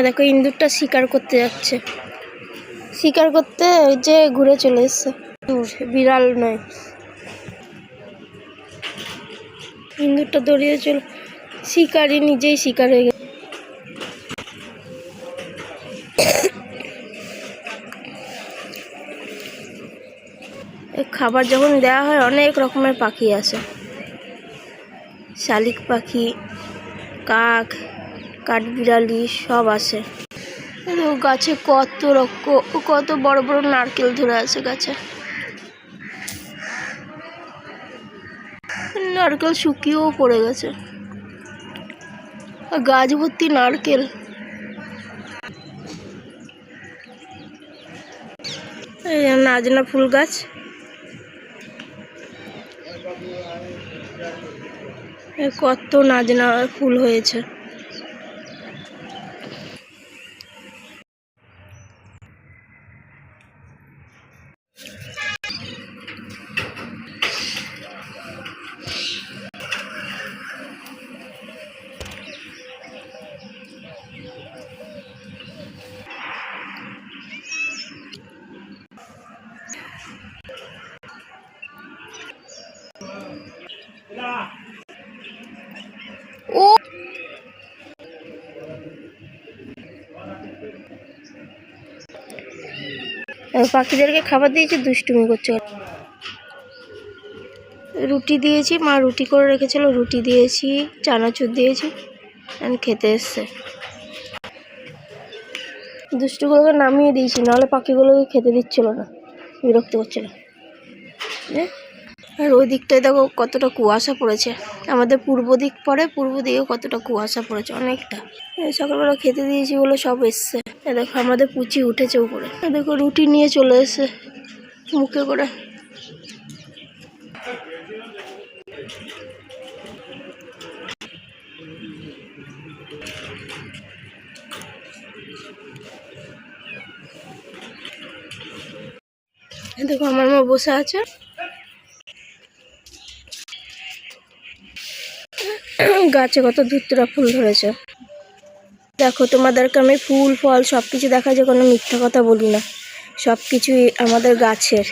দেখো ইন্দুরটা শিকার করতে যাচ্ছে, শিকার করতে ওই যে ঘুরে চলে এসছে, বিড়াল নয়। ইন্দুরটা দৌড়িয়ে চলে, শিকারই নিজেই শিকার হয়ে গেছে। খাবার যখন দেওয়া হয় অনেক রকমের পাখি আসে, শালিক পাখি, কাক, কাঠবিড়ালি সব আসে। গাছে কত বড় বড় নারকেল ধরে আছে গাছে, নারকেল শুকিয়েও পড়ে গেছে, গাছ ভর্তি নারকেল। নাজনা ফুল গাছ, কত নাজনা ফুল হয়েছে। ও পাখিদেরকে খাবার দিয়েছি, দুষ্টুমি করছে। রুটি দিয়েছি, মা রুটি করে রেখেছিল, রুটি দিয়েছি, চানাচুর দিয়েছি, খেতে এসছে। দুষ্টুগুলোকে নামিয়ে দিয়েছি, নাহলে পাখিগুলোকে খেতে দিচ্ছিল না, বিরক্ত করছিল। আর ওই দিকটায় দেখো কতটা কুয়াশা পড়েছে, আমাদের পূর্ব দিক পরে, পূর্ব দিকে কতটা কুয়াশা পড়েছে, অনেকটা। সকালবেলা খেতে দিয়েছি বলে সব এসছে। দেখো আমাদের পুচি উঠেছে উপরে, দেখো রুটি নিয়ে চলে এসছে মুখে করে। দেখো আমার মা বসে আছে, গাছে কত ধুতরা ফুল ধরেছে। দেখো তোমাদেরকে আমি ফুল ফল সব কিছু দেখা যায়, কোনো মিথ্যা কথা বলি না, সব কিছুই আমাদের গাছের,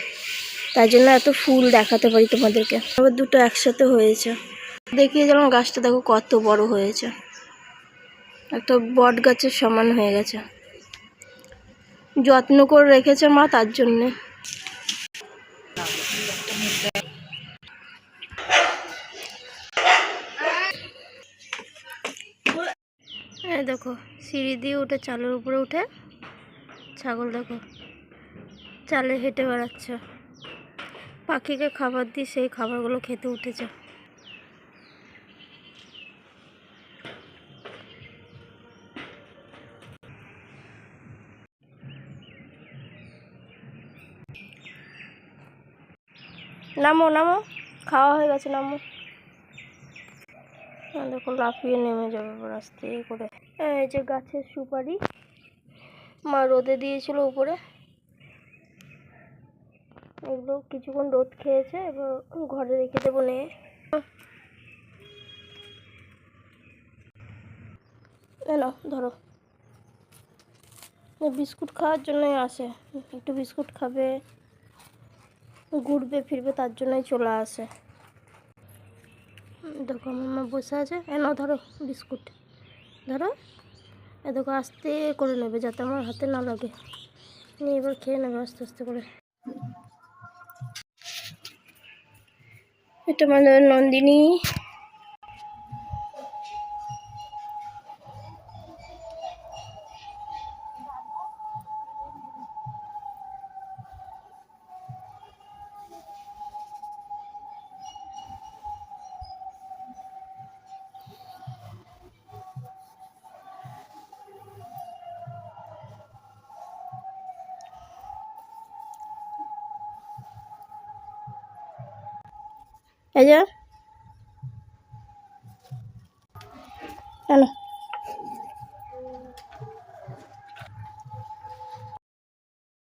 তাই জন্য এত ফুল দেখাতে পারি তোমাদেরকে। আবার দুটো একসাথে হয়েছে, দেখিয়ে যেমন গাছটা দেখো কত বড় হয়েছে, একটা বট গাছের সমান হয়ে গেছে। যত্ন করে রেখেছে মা, তার জন্যে। দেখো সিঁড়ি দিয়ে উঠে চালের উপরে উঠে ছাগল দেখো চালে হেঁটে বেড়াচ্ছে, পাখিকে খাবার দিয়ে সেই খাবারগুলো খেতে উঠেছে। নামো নামো, খাওয়া হয়ে গেছে, নামো। দেখো লাফিয়ে নেমে যাবে আস্তে করে। এই যে গাছের সুপারি মা রোদে দিয়েছিল উপরে, এগুলো কিছুক্ষণ রোদ খেয়েছে, এবার ঘরে রেখে দেবো নিয়ে। নাও ধরো, বিস্কুট খাওয়ার জন্যই আসে, একটু বিস্কুট খাবে, ঘুরবে ফিরবে, তার জন্যই চলে আসে। দেখো আমার মা বসে আছে, নাও ধরো বিস্কুট, ধরো। দেখো আস্তে করে নেবে যাতে আমার হাতে না লাগে, নিয়ে এবার খেয়ে নেবে আস্তে আস্তে করে। এটা আমাদের নন্দিনী। এই যে